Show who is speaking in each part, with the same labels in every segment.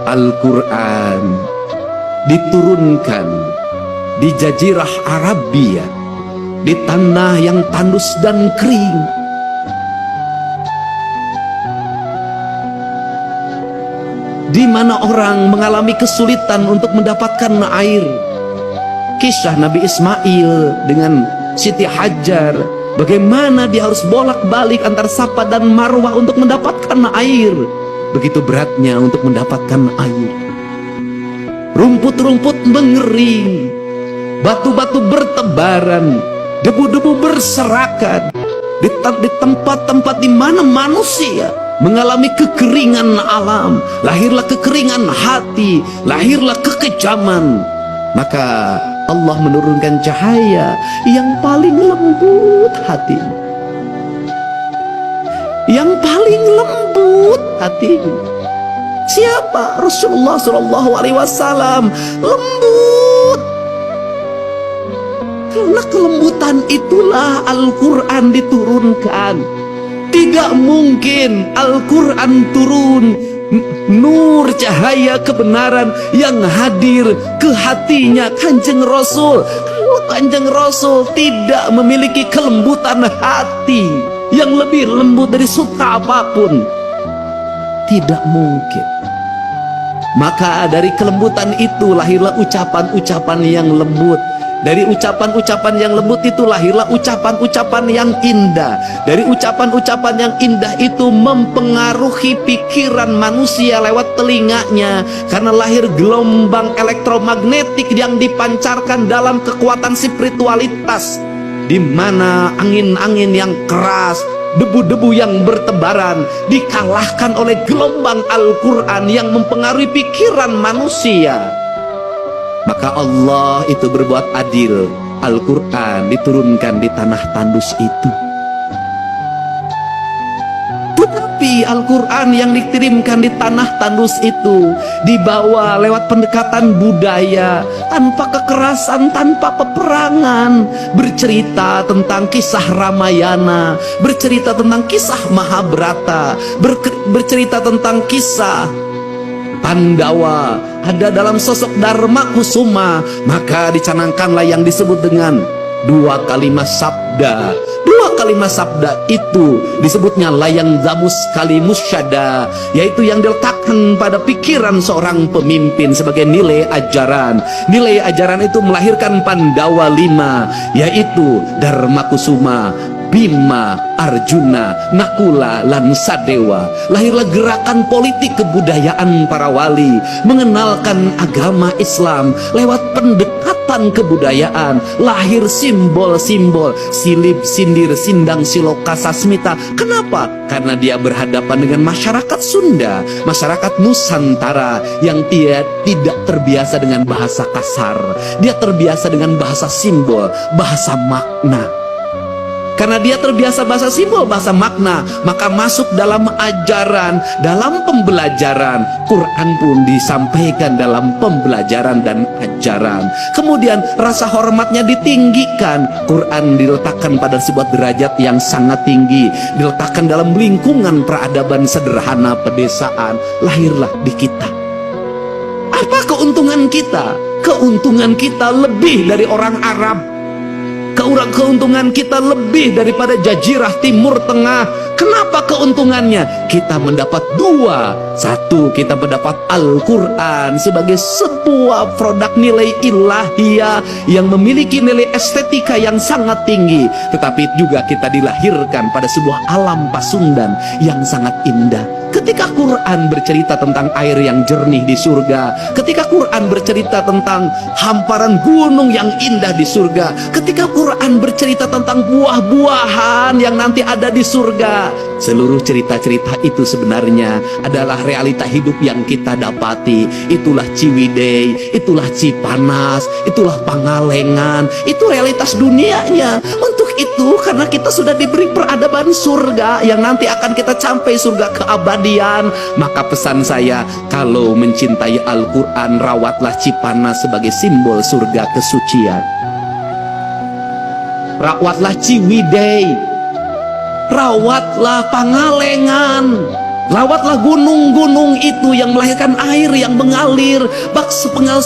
Speaker 1: Al-Quran diturunkan di Jazirah Arabia, di tanah yang tandus dan kering. Di mana orang mengalami kesulitan untuk mendapatkan air. Kisah Nabi Ismail dengan Siti Hajar, bagaimana dia harus bolak-balik antar Safa dan Marwah untuk mendapatkan air. Begitu beratnya untuk mendapatkan air. Rumput-rumput mengering, batu-batu bertebaran, debu-debu berserakan. Di tempat-tempat di mana manusia mengalami kekeringan alam, lahirlah kekeringan hati, lahirlah kekejaman. Maka Allah menurunkan cahaya yang paling lembut hati, yang paling lembut hati. Siapa? Rasulullah Shallallahu Alaihi Wasallam. Lembut. Karena kelembutan itulah Al-Quran diturunkan. Tidak mungkin Al-Quran turun, nur cahaya kebenaran yang hadir ke hatinya Kanjeng Rasul. Kalau Kanjeng Rasul tidak memiliki kelembutan hati yang lebih lembut dari sutra apapun, tidak mungkin. Maka dari kelembutan itu lahirlah ucapan-ucapan yang lembut. Dari ucapan-ucapan yang lembut itu lahirlah ucapan-ucapan yang indah. Dari ucapan-ucapan yang indah itu mempengaruhi pikiran manusia lewat telinganya, karena lahir gelombang elektromagnetik yang dipancarkan dalam kekuatan spiritualitas, di mana angin-angin yang keras, debu-debu yang bertebaran dikalahkan oleh gelombang Al-Quran yang mempengaruhi pikiran manusia. Maka Allah itu berbuat adil. Al-Quran diturunkan di tanah tandus itu. Tetapi Al-Quran yang dikirimkan di tanah tandus itu dibawa lewat pendekatan budaya, tanpa kekerasan, tanpa peperangan. Bercerita tentang kisah Ramayana, bercerita tentang kisah Mahabharata, bercerita tentang kisah Pandawa, ada dalam sosok Dharma Kusuma. Maka dicanangkanlah yang disebut dengan dua kalimat sabda. Dua kalimat sabda itu disebutnya layang zamus kalimus syada, yaitu yang diletakkan pada pikiran seorang pemimpin sebagai nilai ajaran. Nilai ajaran itu melahirkan Pandawa 5, yaitu Dharma Kusuma, Bima, Arjuna, Nakula, lan Sadewa. Lahirlah gerakan politik kebudayaan para wali, mengenalkan agama Islam lewat pendekatan kebudayaan. Lahir simbol-simbol silip, sindir, sindang, siloka, sasmita. Kenapa? Karena dia berhadapan dengan masyarakat Sunda, masyarakat Nusantara yang dia tidak terbiasa dengan bahasa kasar. Dia terbiasa dengan bahasa simbol, bahasa makna. Karena dia terbiasa bahasa simbol, bahasa makna, maka masuk dalam ajaran, dalam pembelajaran. Quran pun disampaikan dalam pembelajaran dan ajaran. Kemudian rasa hormatnya ditinggikan. Quran diletakkan pada sebuah derajat yang sangat tinggi, diletakkan dalam lingkungan peradaban sederhana pedesaan. Lahirlah di kita. Apa keuntungan kita? Keuntungan kita lebih dari orang Arab. Keuntungan kita lebih daripada Jazirah Timur Tengah. Kenapa keuntungannya? Kita mendapat dua. Satu, kita mendapat Al-Quran sebagai sebuah produk nilai ilahiyah yang memiliki nilai estetika yang sangat tinggi. Tetapi juga kita dilahirkan pada sebuah alam pasundan yang sangat indah. Ketika Quran bercerita tentang air yang jernih di surga, ketika Quran bercerita tentang hamparan gunung yang indah di surga, ketika Quran bercerita tentang buah-buahan yang nanti ada di surga, seluruh cerita-cerita itu sebenarnya adalah realita hidup yang kita dapati. Itulah Ciwidey, itulah Cipanas, itulah Pangalengan, itu realitas dunianya. Untuk itu, karena kita sudah diberi peradaban surga yang nanti akan kita sampai surga keabadian, maka pesan saya, kalau mencintai Al-Quran, rawatlah Cipanas sebagai simbol surga kesucian. Rawatlah Ciwidey, rawatlah Pangalengan, Lawatlah gunung-gunung itu yang melahirkan air yang mengalir, bak sepenggal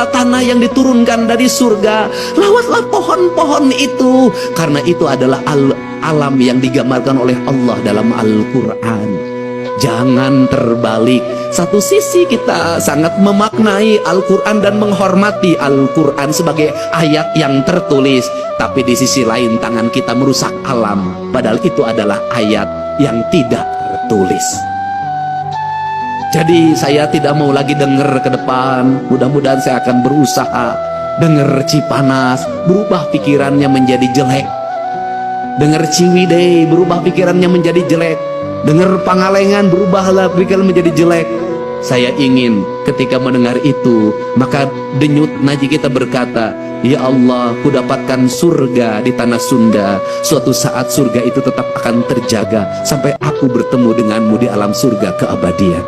Speaker 1: tanah yang diturunkan dari surga. Lawatlah pohon-pohon itu, karena itu adalah alam yang digambarkan oleh Allah dalam Al-Quran. Jangan terbalik. Satu sisi kita sangat memaknai Al-Quran dan menghormati Al-Quran sebagai ayat yang tertulis, tapi di sisi lain tangan kita merusak alam, padahal itu adalah ayat yang tidak tertulis. Jadi saya tidak mau lagi dengar ke depan. Mudah-mudahan saya akan berusaha dengar Cipanas, berubah pikirannya menjadi jelek. Dengar Ciwidey, berubah pikirannya menjadi jelek. Dengar Pangalengan, berubahlah pikiran menjadi jelek. Saya ingin ketika mendengar itu, maka denyut nadi kita berkata, ya Allah, ku dapatkan surga di tanah Sunda. Suatu saat surga itu tetap akan terjaga sampai aku bertemu denganmu di alam surga keabadian.